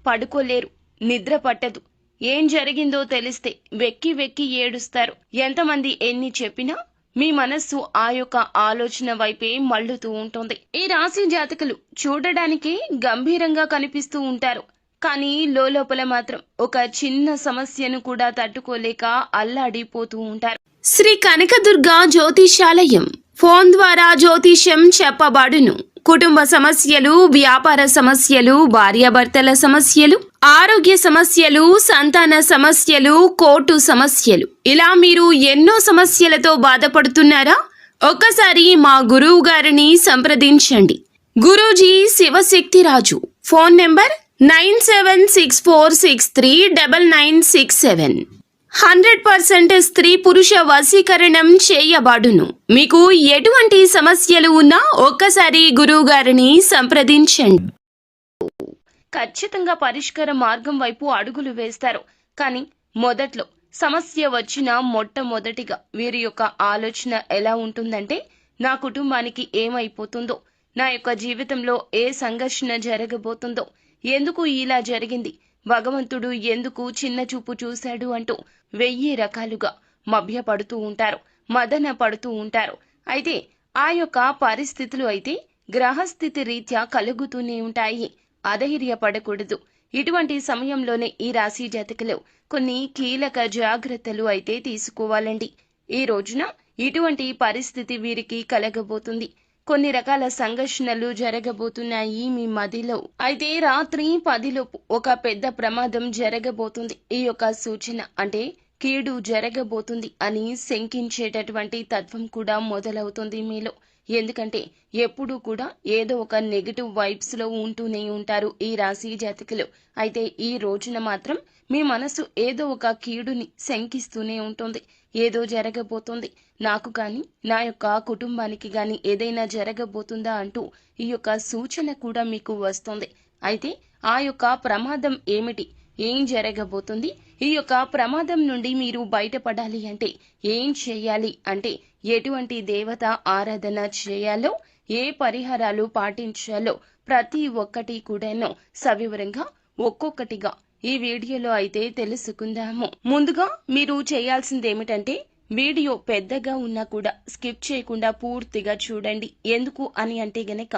పడుకోలేరు, నిద్ర పట్టదు. ఏం జరిగిందో తెలిస్తే వెక్కి వెక్కి ఏడుస్తారు. ఎంతమంది ఎన్ని చెప్పినా మీ మనస్సు ఆ యొక్క ఆలోచన వైపే మళ్ళుతూ ఉంటుంది. ఈ రాశి జాతకులు చూడడానికి గంభీరంగా కనిపిస్తూ ఉంటారు, కానీ లోపల మాత్రం ఒక చిన్న సమస్యను కూడా తట్టుకోలేక అల్లాడిపోతూ ఉంటారు. శ్రీ కనకదుర్గ జ్యోతిషాలయం. ఫోన్ ద్వారా జ్యోతిష్యం చెప్పబడును. కుటుంబ సమస్యలు, వ్యాపార సమస్యలు, భార్యాభర్తల సమస్యలు, ఆరోగ్య సమస్యలు, సంతాన సమస్యలు, కోర్టు సమస్యలు, ఇలా మీరు ఎన్నో సమస్యలతో బాధపడుతున్నారా? ఒక్కసారి మా గురువు గారిని సంప్రదించండి. గురూజీ శివశక్తిరాజు. Phone number 9764639967. 100% స్త్రీ పురుష వశీకరణం చేయబడును. మీకు ఎటువంటి సమస్యలు ఉన్నా ఒక్కసారి గురువు గారిని సంప్రదించండి. ఖచ్చితంగా పరిష్కార మార్గం వైపు అడుగులు వేస్తారు. కానీ మొదట్లో సమస్య వచ్చిన మొట్టమొదటిగా వీరి యొక్క ఆలోచన ఎలా ఉంటుందంటే, నా కుటుంబానికి ఏమైపోతుందో, నా యొక్క జీవితంలో ఏ సంఘర్షణ జరగబోతుందో, ఎందుకు ఇలా జరిగింది, భగవంతుడు ఎందుకు చిన్న చూపు చూశాడు అంటూ 1000 రకాలుగా మభ్యపడుతూ ఉంటారు, మదన పడుతూ ఉంటారు. అయితే ఆ యొక్క పరిస్థితులు అయితే గ్రహస్థితి రీత్యా కలుగుతూనే ఉంటాయి. అధైర్యపడకూడదు. ఇటువంటి సమయంలోనే ఈ రాశి జాతకులు కొన్ని కీలక జాగ్రత్తలు అయితే తీసుకోవాలండి. ఈ రోజున ఇటువంటి పరిస్థితి వీరికి కలగబోతుంది. కొన్ని రకాల సంఘర్షణలు జరగబోతున్నాయి మీ మదిలో. అయితే రాత్రి 10లోపు ఒక పెద్ద ప్రమాదం జరగబోతుంది. ఈ యొక్క సూచన అంటే కీడు జరగబోతుంది అని శంకించేటటువంటి తత్వం కూడా మొదలవుతుంది మీలో. ఎందుకంటే ఎప్పుడూ కూడా ఏదో ఒక నెగటివ్ వైబ్స్ లో ఉంటూనే ఉంటారు ఈ రాశి జాతకులు. అయితే ఈ రోజున మాత్రం మీ మనసు ఏదో ఒక కీడుని శంకిస్తూనే ఉంటుంది. ఏదో జరగబోతుంది, నాకు కానీ నా యొక్క కుటుంబానికి గాని ఏదైనా జరగబోతుందా అంటూ ఈ యొక్క సూచన కూడా మీకు వస్తుంది. అయితే ఆ యొక్క ప్రమాదం ఏమిటి, ఏం జరగబోతుంది, ఈ యొక్క ప్రమాదం నుండి మీరు బయటపడాలి అంటే ఏం చేయాలి, అంటే ఎటువంటి దేవత ఆరాధన చేయాలో, ఏ పరిహారాలు పాటించాలో ప్రతి ఒక్కటి కూడాను సవివరంగా ఒక్కొక్కటిగా ఈ వీడియోలో అయితే తెలుసుకుందాము. ముందుగా మీరు చేయాల్సింది ఏమిటంటే, వీడియో పెద్దగా ఉన్నా కూడా స్కిప్ చేయకుండా పూర్తిగా చూడండి. ఎందుకు అని అంటే గనక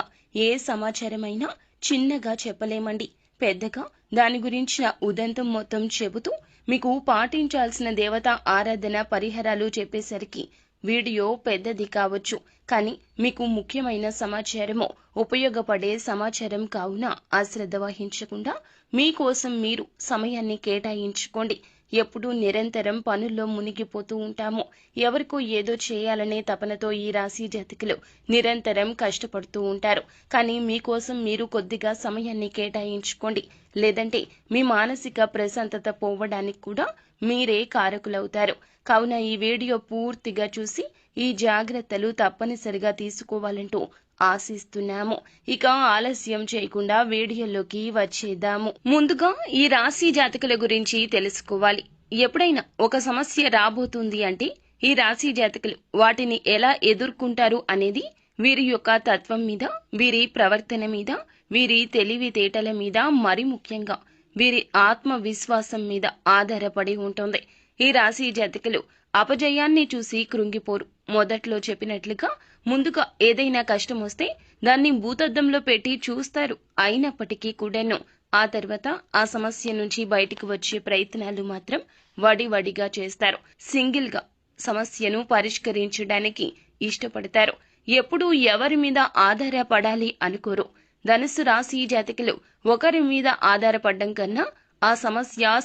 ఏ సమాచారమైనా చిన్నగా చెప్పలేమండి. పెద్దగా దాని గురించిన ఉదంతం మొత్తం చెబుతూ మీకు పాటించాల్సిన దేవత ఆరాధన పరిహారాలు చెప్పేసరికి వీడియో పెద్దది కావచ్చు, కానీ మీకు ముఖ్యమైన సమాచారము, ఉపయోగపడే సమాచారం కావున అశ్రద్ధ వహించకుండా మీకోసం మీరు సమయాన్ని కేటాయించుకోండి. ఎప్పుడూ నిరంతరం పనుల్లో మునిగిపోతూ ఉంటాము. ఎవరికో ఏదో చేయాలనే తపనతో ఈ రాశి జాతకులు నిరంతరం కష్టపడుతూ ఉంటారు. కానీ మీకోసం మీరు కొద్దిగా సమయాన్ని కేటాయించుకోండి. లేదంటే మీ మానసిక ప్రశాంతత పోవడానికి కూడా మీరే కారకులవుతారు. కావున ఈ వీడియో పూర్తిగా చూసి ఈ జాగ్రత్తలు తప్పనిసరిగా తీసుకోవాలంటూ ఆశిస్తున్నాము. ఇక ఆలస్యం చేయకుండా వీడియోలోకి వచ్చేద్దాము. ముందుగా ఈ రాశి జాతకుల గురించి తెలుసుకోవాలి. ఎప్పుడైనా ఒక సమస్య రాబోతుంది అంటే ఈ రాశి జాతకులు వాటిని ఎలా ఎదుర్కొంటారు అనేది వీరి యొక్క తత్వం మీద, వీరి ప్రవర్తన మీద, వీరి తెలివితేటల మీద, మరి ముఖ్యంగా వీరి ఆత్మవిశ్వాసం మీద ఆధారపడి ఉంటుంది. ఈ రాశి జాతకులు అపజయాన్ని చూసి కృంగిపోరు. మొదట్లో చెప్పినట్లుగా ముందుగా ఏదైనా కష్టం వస్తే దాన్ని భూతద్దంలో పెట్టి చూస్తారు. అయినప్పటికీ కూడాను ఆ తర్వాత ఆ సమస్య నుంచి బయటికి వచ్చే ప్రయత్నాలు మాత్రం వడివడిగా చేస్తారు. సింగిల్ గా సమస్యను పరిష్కరించడానికి ఇష్టపడతారు. ఎప్పుడూ ఎవరి మీద ఆధారపడాలి అనుకోరు. ధనుసు రాశి జాతకులు ఒకరి మీద ఆధారపడడం కన్నా ఆ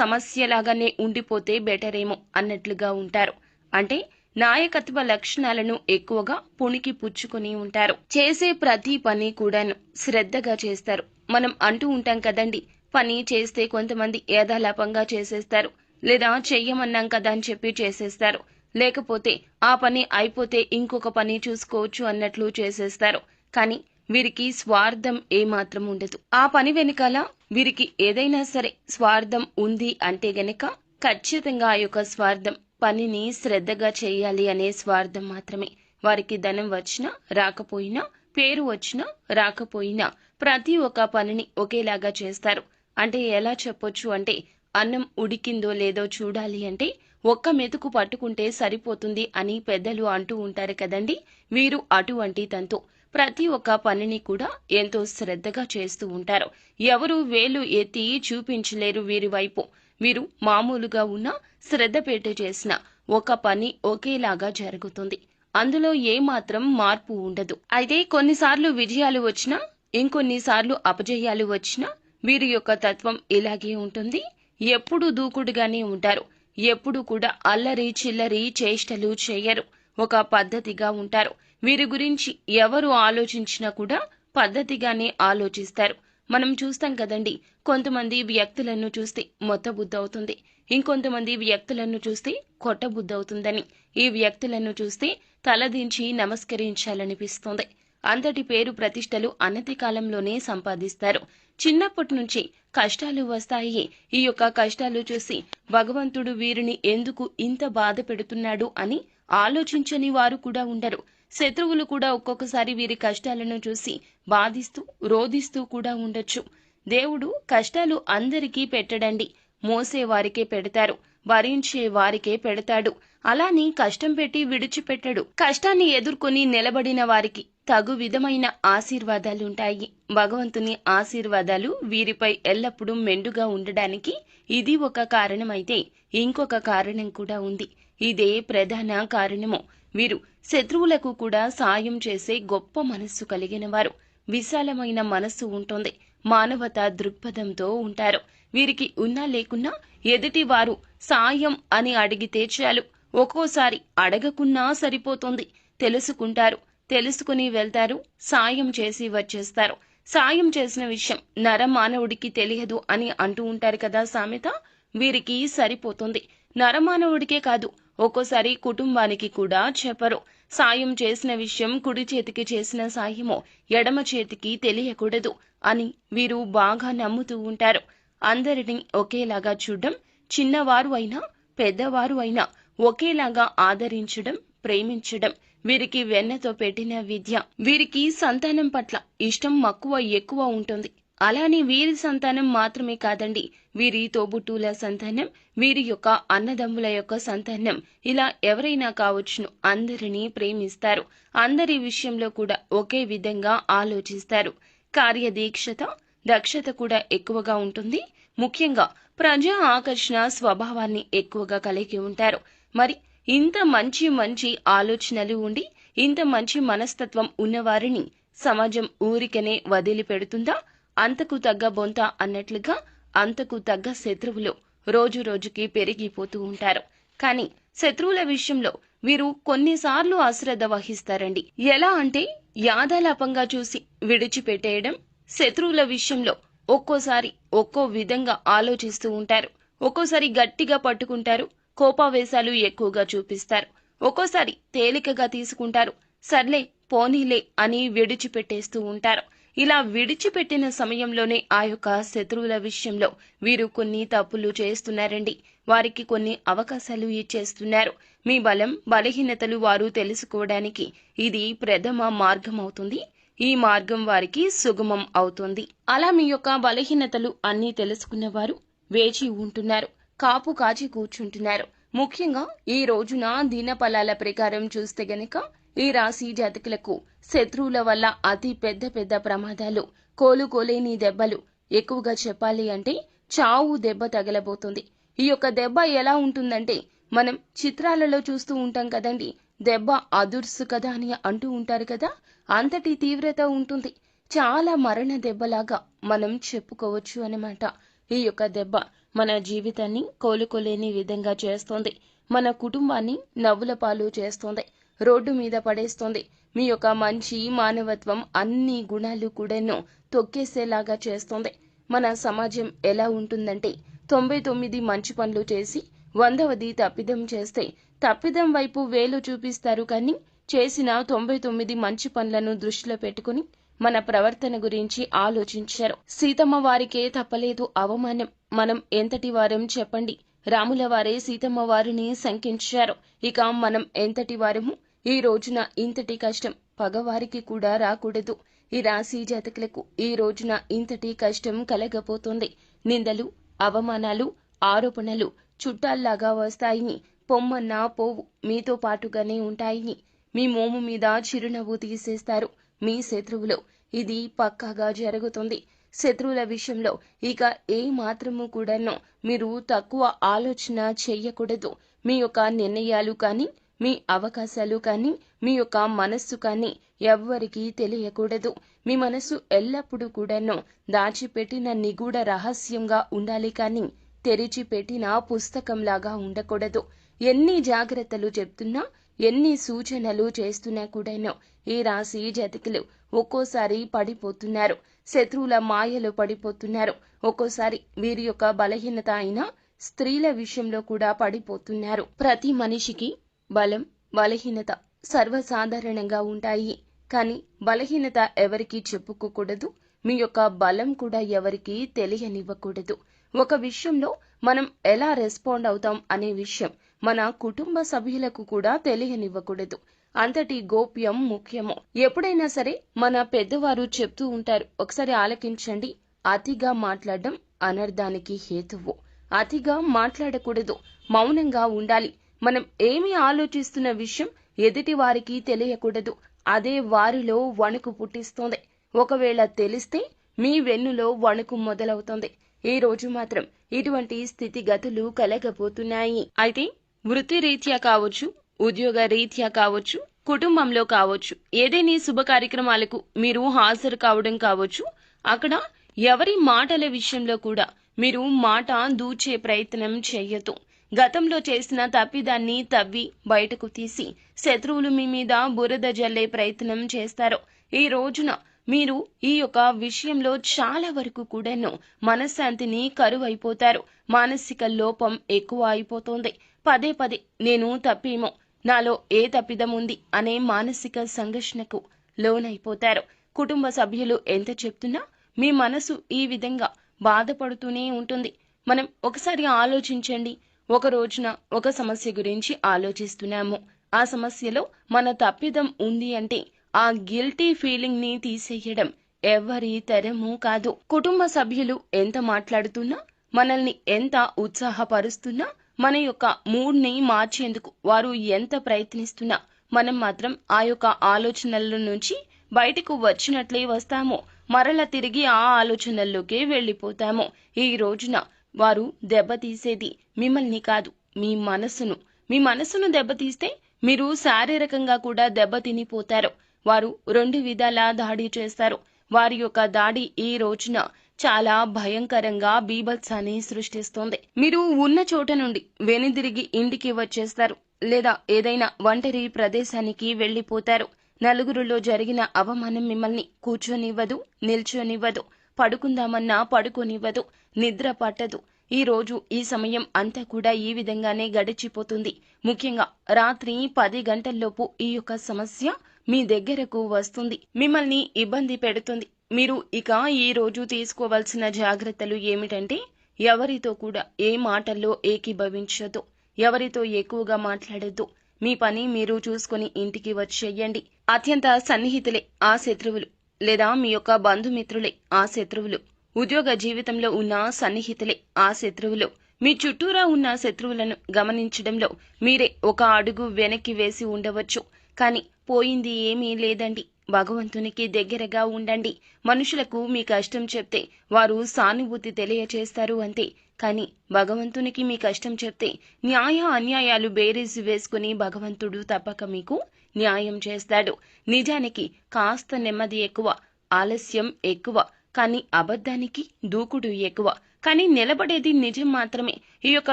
సమస్యలాగానే ఉండిపోతే బెటరేమో అన్నట్లుగా ఉంటారు. అంటే నాయకత్వ లక్షణాలను ఎక్కువగా పుణికి పుచ్చుకొని ఉంటారు. చేసే ప్రతి పని కూడాను శ్రద్ధగా చేస్తారు. మనం అంటూ ఉంటాం కదండి, పని చేస్తే కొంతమంది యథాలాపంగా చేసేస్తారు, లేదా చెయ్యమన్నాం కదా అని చెప్పి చేసేస్తారు, లేకపోతే ఆ పని అయిపోతే ఇంకొక పని చూసుకోవచ్చు అన్నట్లు చేసేస్తారు. కానీ వీరికి స్వార్థం ఏమాత్రం ఉండదు. ఆ పని వెనకాల వీరికి ఏదైనా సరే స్వార్థం ఉంది అంటే గనక ఖచ్చితంగా ఆ యొక్క స్వార్థం పనిని శ్రద్ధగా చేయాలి అనే స్వార్థం మాత్రమే. వారికి ధనం వచ్చినా రాకపోయినా, పేరు వచ్చినా రాకపోయినా ప్రతి ఒక్క పనిని ఒకేలాగా చేస్తారు. అంటే ఎలా చెప్పొచ్చు అంటే, అన్నం ఉడికిందో లేదో చూడాలి అంటే ఒక్క మెతుకు పట్టుకుంటే సరిపోతుంది అని పెద్దలు అంటూ ఉంటారు కదండి. వీరు అటువంటి తంతు. ప్రతి ఒక్క పనిని కూడా ఎంతో శ్రద్ధగా చేస్తూ ఉంటారు. ఎవరు వేలు ఎత్తి చూపించలేరు వీరి వైపు. వీరు మామూలుగా ఉన్న శ్రద్ధ పెట్టి చేసిన ఒక పని ఒకేలాగా జరుగుతుంది. అందులో ఏమాత్రం మార్పు ఉండదు. అయితే కొన్నిసార్లు విజయాలు వచ్చినా, ఇంకొన్నిసార్లు అపజయాలు వచ్చినా వీరి యొక్క తత్వం ఇలాగే ఉంటుంది. ఎప్పుడూ దూకుడుగానే ఉంటారు. ఎప్పుడు కూడా అల్లరి చిల్లరి చేష్టలు చేయరు. ఒక పద్ధతిగా ఉంటారు. వీరి గురించి ఎవరు ఆలోచించినా కూడా పద్ధతిగానే ఆలోచిస్తారు. మనం చూస్తాం కదండి, కొంతమంది వ్యక్తులను చూస్తే మొత్తబుద్ధవుతుంది, ఇంకొంతమంది వ్యక్తులను చూస్తే కొట్టబుద్ధవుతుందని. ఈ వ్యక్తులను చూస్తే తలదించి నమస్కరించాలనిపిస్తుంది. అంతటి పేరు ప్రతిష్టలు అనతి కాలంలోనే సంపాదిస్తారు. చిన్నప్పటి నుంచి కష్టాలు వస్తాయి. ఈ యొక్క కష్టాలు చూసి భగవంతుడు వీరిని ఎందుకు ఇంత బాధ పెడుతున్నాడు అని ఆలోచించని వారు కూడా ఉండరు. శత్రువులు కూడా ఒక్కొక్కసారి వీరి కష్టాలను చూసి బాధిస్తూ రోధిస్తూ కూడా ఉండొచ్చు. దేవుడు కష్టాలు అందరికీ పెట్టడండి. మోసే వారికే పెడతారు, భరించే వారికే పెడతాడు. అలాని కష్టం పెట్టి విడిచిపెట్టడు. కష్టాన్ని ఎదుర్కొని నిలబడిన వారికి తగు విధమైన ఆశీర్వాదాలుంటాయి. భగవంతుని ఆశీర్వాదాలు వీరిపై ఎల్లప్పుడూ మెండుగా ఉండడానికి ఇది ఒక కారణమైతే, ఇంకొక కారణం కూడా ఉంది. ఇదే ప్రధాన కారణము. వీరు శత్రువులకు కూడా సాయం చేసే గొప్ప మనస్సు కలిగిన వారు. విశాలమైన మనస్సు ఉంటుంది. మానవతా దృక్పథంతో ఉంటారు. వీరికి ఉన్నా లేకున్నా ఎదుటి వారు సాయం అని అడిగితే చాలు. ఒక్కోసారి అడగకున్నా సరిపోతుంది. తెలుసుకుంటారు, తెలుసుకుని వెళ్తారు, సాయం చేసి వచ్చేస్తారు. సాయం చేసిన విషయం నరమానవుడికి తెలియదు అని అంటూ ఉంటారు కదా సామెత. వీరికి సరిపోతుంది. నరమానవుడికే కాదు, ఒక్కోసారి కుటుంబానికి కూడా చెప్పరు. సాయం చేసిన విషయం కుడి చేతికి చేసిన సాయమో ఎడమ చేతికి తెలియకూడదు అని వీరు బాగా నమ్ముతూ ఉంటారు. అందరినీ ఒకేలాగా చూడడం, చిన్నవారు అయినా పెద్దవారు అయినా ఒకేలాగా ఆదరించడం, ప్రేమించడం వీరికి వెన్నతో పెట్టిన విద్య. వీరికి సంతానం పట్ల ఇష్టం మక్కువ ఎక్కువ ఉంటుంది. అలానే వీరి సంతానం మాత్రమే కాదండి, వీరి తోబుట్టువుల సంతానం, వీరి యొక్క అన్నదమ్ముల యొక్క సంతానం, ఇలా ఎవరైనా కావచ్చును, అందరినీ ప్రేమిస్తారు. అందరి విషయంలో కూడా ఒకే విధంగా ఆలోచిస్తారు. కార్యదీక్షత, దక్షత కూడా ఎక్కువగా ఉంటుంది. ముఖ్యంగా ప్రజా ఆకర్షణ స్వభావాన్ని ఎక్కువగా కలిగి ఉంటారు. మరి ఇంత మంచి మంచి ఆలోచనలు ఉండి, ఇంత మంచి మనస్తత్వం ఉన్నవారిని సమాజం ఊరికనే వదిలిపెడుతుందా? అంతకు తగ్గ బొంత అన్నట్లుగా అంతకు తగ్గ శత్రువులు రోజు రోజుకి పెరిగిపోతూ ఉంటారు. కానీ శత్రువుల విషయంలో వీరు కొన్నిసార్లు అశ్రద్ధ వహిస్తారండి. ఎలా అంటే యాదాలాపంగా చూసి విడిచిపెట్టేయడం. శత్రువుల విషయంలో ఒక్కోసారి ఒక్కో విధంగా ఆలోచిస్తూ ఉంటారు. ఒక్కోసారి గట్టిగా పట్టుకుంటారు, కోపావేశాలు ఎక్కువగా చూపిస్తారు. ఒక్కోసారి తేలికగా తీసుకుంటారు, సర్లే పోనీలే అని విడిచిపెట్టేస్తూ ఉంటారు. ఇలా విడిచిపెట్టిన సమయంలోనే ఆ యొక్క శత్రువుల విషయంలో వీరు కొన్ని తప్పులు చేస్తున్నారండి. వారికి కొన్ని అవకాశాలు ఇచ్చేస్తున్నారు. మీ బలం బలహీనతలు వారు తెలుసుకోవడానికి ఇది ప్రథమ మార్గం అవుతుంది. ఈ మార్గం వారికి సుగమం అవుతుంది. అలా మీ యొక్క బలహీనతలు అన్నీ తెలుసుకున్నవారు వేచి ఉంటున్నారు, కాపు కాచి కూర్చుంటున్నారు. ముఖ్యంగా ఈ రోజున దినఫలాల ప్రకారం చూస్తే గనక ఈ రాశి జాతకులకు శత్రువుల వల్ల అతి పెద్ద పెద్ద ప్రమాదాలు, కోలుకోలేని దెబ్బలు, ఎక్కువగా చెప్పాలి అంటే చావు దెబ్బ తగలబోతుంది. ఈ యొక్క దెబ్బ ఎలా ఉంటుందంటే, మనం చిత్రాలలో చూస్తూ ఉంటాం కదండి, దెబ్బ అదుర్సు కదా అని అంటూ ఉంటారు కదా, అంతటి తీవ్రత ఉంటుంది. చాలా మరణ దెబ్బలాగా మనం చెప్పుకోవచ్చు అన్నమాట. ఈ యొక్క దెబ్బ మన జీవితాన్ని కోలుకోలేని విధంగా చేస్తోంది. మన కుటుంబాన్ని నవ్వుల పాలు చేస్తోంది, రోడ్డు మీద పడేస్తోంది. మీ యొక్క మంచి మానవత్వం అన్ని గుణాలు కూడాను తొక్కేసేలాగా చేస్తోంది. మన సమాజం ఎలా ఉంటుందంటే, 99 మంచి పనులు చేసి 100వది తప్పిదం చేస్తే తప్పిదం వైపు వేలు చూపిస్తారు, కానీ చేసిన 99 మంచి పనులను దృష్టిలో పెట్టుకుని మన ప్రవర్తన గురించి ఆలోచించారు. సీతమ్మ వారికే తప్పలేదు అవమానం. మనం ఎంతటి వారం చెప్పండి? రాముల వారే సీతమ్మ వారిని శంకించారు. ఇక మనం ఎంతటి వారము? ఈ రోజున ఇంతటి కష్టం పగవారికి కూడా రాకూడదు. ఈ రాశి జాతకులకు ఈ రోజున ఇంతటి కష్టం కలగబోతోంది. నిందలు, అవమానాలు, ఆరోపణలు చుట్టాల్లాగా వస్తాయి. పొమ్మన్నా పోవు, మీతో పాటుగానే ఉంటాయి. మీ మోము మీద చిరునవ్వు తీసేస్తారు మీ శత్రువులు. ఇది పక్కాగా జరుగుతుంది. శత్రువుల విషయంలో ఇక ఏ మాత్రము కూడాను మీరు తక్కువ ఆలోచన చెయ్యకూడదు. మీ యొక్క నిర్ణయాలు కానీ, మీ అవకాశాలు కానీ, మీ యొక్క మనస్సు కానీ ఎవ్వరికీ తెలియకూడదు. మీ మనసు ఎల్లప్పుడూ కూడాను దాచిపెట్టిన నిగూఢ రహస్యంగా ఉండాలి కానీ తెరిచిపెట్టిన పుస్తకంలాగా ఉండకూడదు. ఎన్ని జాగ్రత్తలు చెప్తున్నా, ఎన్ని సూచనలు చేస్తున్నా కూడాను ఈ రాశి జాతకులు ఒక్కోసారి పడిపోతున్నారు. శత్రువుల మాయలో పడిపోతున్నారు. ఒక్కోసారి వీరి యొక్క బలహీనత అయిన స్త్రీల విషయంలో కూడా పడిపోతున్నారు. ప్రతి మనిషికి బలం, బలహీనత సర్వసాధారణంగా ఉంటాయి. కానీ బలహీనత ఎవరికీ చెప్పుకోకూడదు. మీ యొక్క బలం కూడా ఎవరికీ తెలియనివ్వకూడదు. ఒక విషయంలో మనం ఎలా రెస్పాండ్ అవుతాం అనే విషయం మన కుటుంబ సభ్యులకు కూడా తెలియనివ్వకూడదు. అంతటి గోప్యం ముఖ్యము. ఎప్పుడైనా సరే మన పెద్దవారు చెప్తూ ఉంటారు, ఒకసారి ఆలకించండి. అతిగా మాట్లాడడం అనర్థానికి హేతువు. అతిగా మాట్లాడకూడదు, మౌనంగా ఉండాలి. మనం ఏమి ఆలోచిస్తున్న విషయం ఎదుటి వారికి తెలియకూడదు. అదే వారిలో వణుకు పుట్టిస్తోంది. ఒకవేళ తెలిస్తే మీ వెన్నులో వణుకు మొదలవుతుంది. ఈ రోజు మాత్రం ఇటువంటి స్థితిగతులు కలగబోతున్నాయి. అయితే వృత్తి రీత్యా కావచ్చు, ఉద్యోగ రీత్యా కావచ్చు, కుటుంబంలో కావచ్చు, ఏదైనా శుభ కార్యక్రమాలకు మీరు హాజరు కావడం కావచ్చు, అక్కడ ఎవరి మాటల విషయంలో కూడా మీరు మాట దూచే ప్రయత్నం చేయొద్దు. గతంలో చేసిన తప్పిదాన్ని తవ్వి బయటకు తీసి శత్రువులు మీ మీద బురద జల్లే ప్రయత్నం చేస్తారు. ఈ రోజున మీరు ఈ యొక్క విషయంలో చాలా వరకు కూడాను మనశ్శాంతిని కరువైపోతారు. మానసిక లోపం ఎక్కువ అయిపోతుంది. పదే పదే నేను తప్పేమో, నాలో ఏ తప్పిదం ఉంది అనే మానసిక సంఘర్షణకు లోనైపోతారు. కుటుంబ సభ్యులు ఎంత చెప్తున్నా మీ మనసు ఈ విధంగా బాధపడుతూనే ఉంటుంది. మనం ఒకసారి ఆలోచించండి. ఒక రోజున ఒక సమస్య గురించి ఆలోచిస్తున్నాము. ఆ సమస్యలో మన తప్పిదం ఉంది అంటే ఆ గిల్టీ ఫీలింగ్ ని తీసేయడం ఎవరి తరమూ కాదు. కుటుంబ సభ్యులు ఎంత మాట్లాడుతున్నా, మనల్ని ఎంత ఉత్సాహపరుస్తున్నా, మన యొక్క మూడ్ ని మార్చేందుకు వారు ఎంత ప్రయత్నిస్తున్నా మనం మాత్రం ఆ యొక్క ఆలోచనల నుంచి బయటకు వచ్చినట్లే వస్తాము. మరల తిరిగి ఆ ఆలోచనల్లోకే వెళ్లిపోతాము. ఈ రోజున వారు దెబ్బతీసేది మిమ్మల్ని కాదు, మీ మనసును. మీ మనసును దెబ్బతీస్తే మీరు శారీరకంగా కూడా దెబ్బతినిపోతారు. వారు రెండు విధాలా దాడి చేస్తారు. వారి యొక్క దాడి ఈ రోజున చాలా భయంకరంగా బీభత్సాన్ని సృష్టిస్తోంది. మీరు ఉన్న చోట నుండి వెనుదిరిగి ఇంటికి వచ్చేస్తారు, లేదా ఏదైనా ఒంటరి ప్రదేశానికి వెళ్లిపోతారు. నలుగురిలో జరిగిన అవమానం మిమ్మల్ని కూర్చొనివ్వదు, నిల్చొనివ్వదు, పడుకుందామన్నా పడుకోనివ్వదు, నిద్ర పట్టదు. ఈ రోజు ఈ సమయం అంతా కూడా ఈ విధంగానే గడిచిపోతుంది. ముఖ్యంగా రాత్రి 10 గంటల్లోపు ఈ యొక్క సమస్య మీ దగ్గరకు వస్తుంది, మిమ్మల్ని ఇబ్బంది పెడుతుంది. మీరు ఇక ఈ రోజు తీసుకోవాల్సిన జాగ్రత్తలు ఏమిటంటే, ఎవరితో కూడా ఏ మాటల్లో ఏకీభవించొద్దు, ఎవరితో ఎక్కువగా మాట్లాడొద్దు. మీ పని మీరు చూసుకుని ఇంటికి వచ్చేయండి. అత్యంత సన్నిహితులే ఆ శత్రువులు, లేదా మీ యొక్క బంధుమిత్రులే ఆ శత్రువులు. ఉద్యోగ జీవితంలో ఉన్న సన్నిహితులే ఆ శత్రువులు. మీ చుట్టూరా ఉన్న శత్రువులను గమనించడంలో మీరే ఒక అడుగు వెనక్కి వేసి ఉండవచ్చు. కానీ పోయింది ఏమీ లేదండి. భగవంతునికి దగ్గరగా ఉండండి. మనుషులకు మీ కష్టం చెప్తే వారు సానుభూతి తెలియచేస్తారు అంతే. కానీ భగవంతునికి మీ కష్టం చెప్తే న్యాయ అన్యాయాలు బేరీజు వేసుకుని భగవంతుడు తప్పక మీకు న్యాయం చేస్తాడు. నిజానికి కాస్త నెమ్మది ఎక్కువ, ఆలస్యం ఎక్కువ, కానీ అబద్ధానికి దూకుడు ఎక్కువ. కానీ నిలబడేది నిజం మాత్రమే. ఈ యొక్క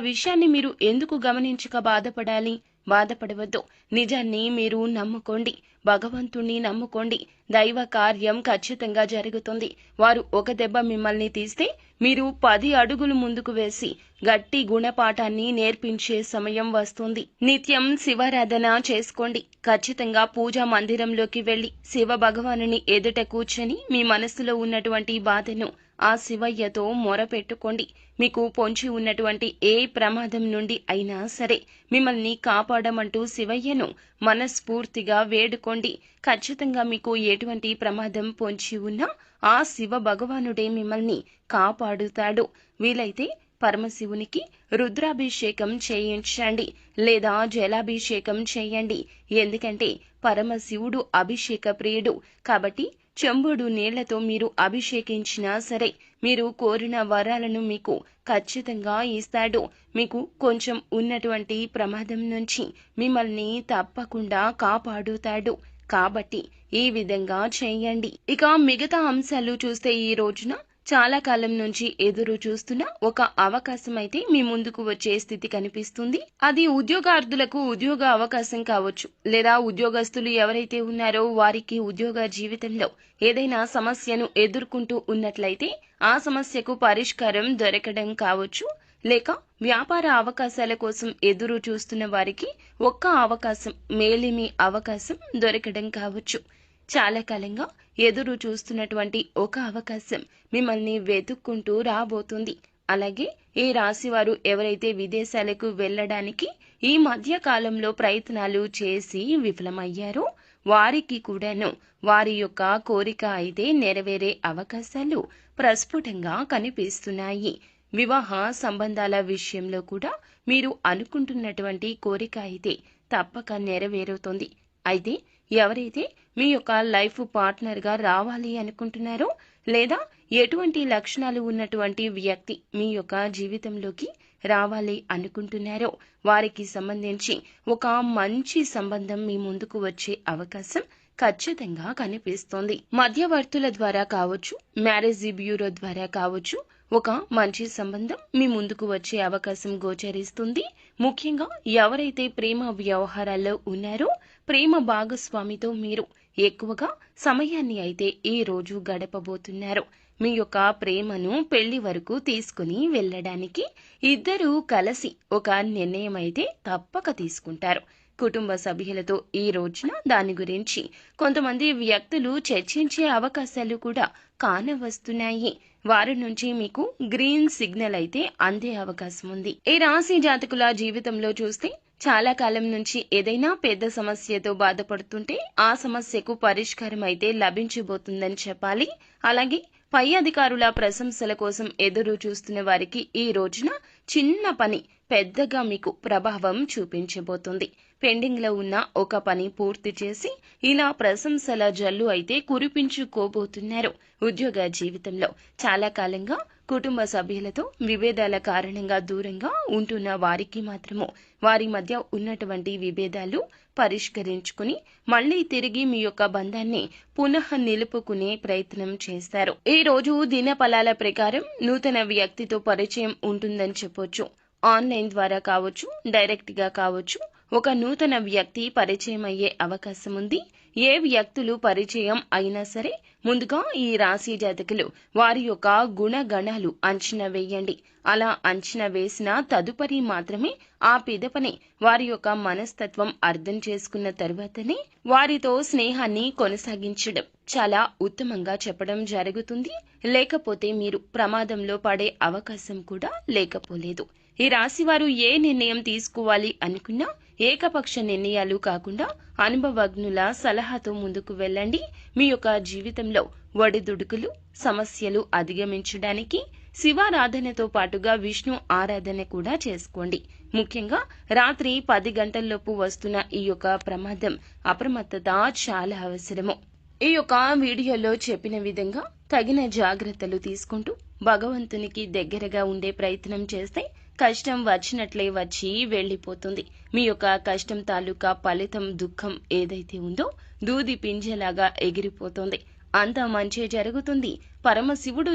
విషయాన్ని మీరు ఎందుకు గమనించక బాధపడాలి? బాధపడవద్దు. నిజాన్ని మీరు నమ్ముకోండి, భగవంతుణ్ణి నమ్ముకోండి. దైవ కార్యం ఖచ్చితంగా జరుగుతుంది. వారు ఒక దెబ్బ మిమ్మల్ని తీస్తే మీరు 10 అడుగులు ముందుకు వేసి గట్టి గుణపాఠాన్ని నేర్పించే సమయం వస్తుంది. నిత్యం శివారాధన చేసుకోండి. ఖచ్చితంగా పూజా మందిరంలోకి వెళ్లి శివ భగవానుని ఎదుట కూర్చొని మీ మనసులో ఉన్నటువంటి బాధను ఆ శివయ్యతో మొరపెట్టుకోండి. మీకు పొంచి ఉన్నటువంటి ఏ ప్రమాదం నుండి అయినా సరే మిమ్మల్ని కాపాడమంటూ శివయ్యను మనస్ఫూర్తిగా వేడుకోండి. ఖచ్చితంగా మీకు ఎటువంటి ప్రమాదం పొంచి ఉన్నా ఆ శివ భగవానుడే మిమ్మల్ని కాపాడుతాడు. వీలైతే పరమశివునికి రుద్రాభిషేకం చేయించండి లేదా జలాభిషేకం చేయండి. ఎందుకంటే పరమశివుడు అభిషేక ప్రియుడు కాబట్టి చెంబుడు నీళ్లతో మీరు అభిషేకించినా సరే మీరు కోరిన వరాలను మీకు ఖచ్చితంగా ఇస్తాడు. మీకు కొంచెం ఉన్నటువంటి ప్రమాదం నుంచి మిమ్మల్ని తప్పకుండా కాపాడుతాడు. కాబట్టి ఈ విధంగా చేయండి. ఇక మిగతా అంశాలు చూస్తే ఈ రోజున చాలా కాలం నుంచి ఎదురు చూస్తున్న ఒక అవకాశం అయితే మీ ముందుకు వచ్చే స్థితి కనిపిస్తుంది. అది ఉద్యోగార్థులకు ఉద్యోగ అవకాశం కావచ్చు, లేదా ఉద్యోగస్తులు ఎవరైతే ఉన్నారో వారికి ఉద్యోగ జీవితంలో ఏదైనా సమస్యను ఎదుర్కొంటూ ఉన్నట్లయితే ఆ సమస్యకు పరిష్కారం దొరకడం కావచ్చు, లేక వ్యాపార అవకాశాల కోసం ఎదురు చూస్తున్న వారికి ఒక్క అవకాశం, మేలిమి అవకాశం దొరకడం కావచ్చు. చాలా కాలంగా ఎదురు చూస్తున్నటువంటి ఒక అవకాశం మిమ్మల్ని వెతుక్కుంటూ రాబోతుంది. అలాగే ఈ రాశివారు ఎవరైతే విదేశాలకు వెళ్లడానికి ఈ మధ్య కాలంలో ప్రయత్నాలు చేసి విఫలమయ్యారో వారికి కూడాను వారి యొక్క కోరిక అయితే నెరవేరే అవకాశాలు ప్రస్ఫుటంగా కనిపిస్తున్నాయి. వివాహ సంబంధాల విషయంలో కూడా మీరు అనుకుంటున్నటువంటి కోరిక అయితే తప్పక నెరవేరుతుంది. అయితే ఎవరైతే మీ యొక్క లైఫ్ పార్ట్నర్గా రావాలి అనుకుంటున్నారో లేదా ఎటువంటి లక్షణాలు ఉన్నటువంటి వ్యక్తి మీ యొక్క జీవితంలోకి రావాలి అనుకుంటున్నారో వారికి సంబంధించి ఒక మంచి సంబంధం మీ ముందుకు వచ్చే అవకాశం ఖచ్చితంగా కనిపిస్తోంది. మధ్యవర్తుల ద్వారా కావచ్చు, మ్యారేజ్ బ్యూరో ద్వారా కావచ్చు, ఒక మంచి సంబంధం మీ ముందుకు వచ్చే అవకాశం గోచరిస్తుంది. ముఖ్యంగా ఎవరైతే ప్రేమ వ్యవహారాల్లో ఉన్నారో ప్రేమ భాగస్వామితో మీరు ఎక్కువగా సమయాన్ని అయితే ఈ రోజు గడపబోతున్నారు. మీ యొక్క ప్రేమను పెళ్లి వరకు తీసుకుని వెళ్లడానికి ఇద్దరూ కలిసి ఒక నిర్ణయం అయితే తప్పక తీసుకుంటారు. కుటుంబ సభ్యులతో ఈ రోజున దాని గురించి కొంతమంది వ్యక్తులు చర్చించే అవకాశాలు కూడా కానవస్తున్నాయి. వారి నుంచి మీకు గ్రీన్ సిగ్నల్ అయితే అందే అవకాశం ఉంది. ఈ రాశి జాతకుల జీవితంలో చూస్తే చాలా కాలం నుంచి ఏదైనా పెద్ద సమస్యతో బాధపడుతుంటే ఆ సమస్యకు పరిష్కారం అయితే లభించబోతుందని చెప్పాలి. అలాగే పై అధికారుల ప్రశంసల కోసం ఎదురు చూస్తున్న వారికి ఈ రోజున చిన్న పని పెద్దగా మీకు ప్రభావం చూపించబోతుంది. పెండింగ్ లో ఉన్న ఒక పని పూర్తి చేసి ఇలా ప్రశంసల జల్లు అయితే కురిపించుకోబోతున్నారు. ఉద్యోగ జీవితంలో చాలా కాలంగా కుటుంబ సభ్యులతో విభేదాల కారణంగా దూరంగా ఉంటున్న వారికి మాత్రము వారి మధ్య ఉన్నటువంటి విభేదాలు పరిష్కరించుకుని మళ్లీ తిరిగి మీ యొక్క బంధాన్ని పునః నిలుపుకునే ప్రయత్నం చేస్తారు. ఈ రోజు దిన ఫలాల ప్రకారం నూతన వ్యక్తితో పరిచయం ఉంటుందని చెప్పొచ్చు. ఆన్లైన్ ద్వారా కావచ్చు, డైరెక్ట్ గా కావచ్చు, ఒక నూతన వ్యక్తి పరిచయం అయ్యే అవకాశం ఉంది. ఏ వ్యక్తులు పరిచయం అయినా సరే ముందుగా ఈ రాశి జాతకులు వారి యొక్క గుణగణాలు అంచనా వేయండి. అలా అంచనా వేసిన తదుపరి మాత్రమే ఆ పిదపని వారి యొక్క మనస్తత్వం అర్థం చేసుకున్న తరువాతనే వారితో స్నేహాన్ని కొనసాగించడం చాలా ఉత్తమంగా చెప్పడం జరుగుతుంది. లేకపోతే మీరు ప్రమాదంలో పడే అవకాశం కూడా లేకపోలేదు. ఈ రాశివారు ఏ నిర్ణయం తీసుకోవాలి అనుకున్నా ఏకపక్ష నిర్ణయాలు కాకుండా అనుభవజ్ఞుల సలహాతో ముందుకు వెళ్ళండి. మీ యొక్క జీవితంలో ఒడిదుడుకులు, సమస్యలు అధిగమించడానికి శివారాధనతో పాటుగా విష్ణు ఆరాధన కూడా చేసుకోండి. ముఖ్యంగా రాత్రి 10 గంటల్లోపు వస్తున్న ఈ యొక్క ప్రమాదం అప్రమత్తత చాలా అవసరము. ఈ యొక్క వీడియోలో చెప్పిన విధంగా తగిన జాగ్రత్తలు తీసుకుంటూ భగవంతునికి దగ్గరగా ఉండే ప్రయత్నం చేస్తే కష్టం వచ్చినట్లే వచ్చి వెళ్లిపోతుంది. మీ యొక్క కష్టం తాలూకా ఫలితం, దుఃఖం ఏదైతే ఉందో దూది పింజలాగా ఎగిరిపోతుంది. అంతా మంచే జరుగుతుంది. పరమశివుడు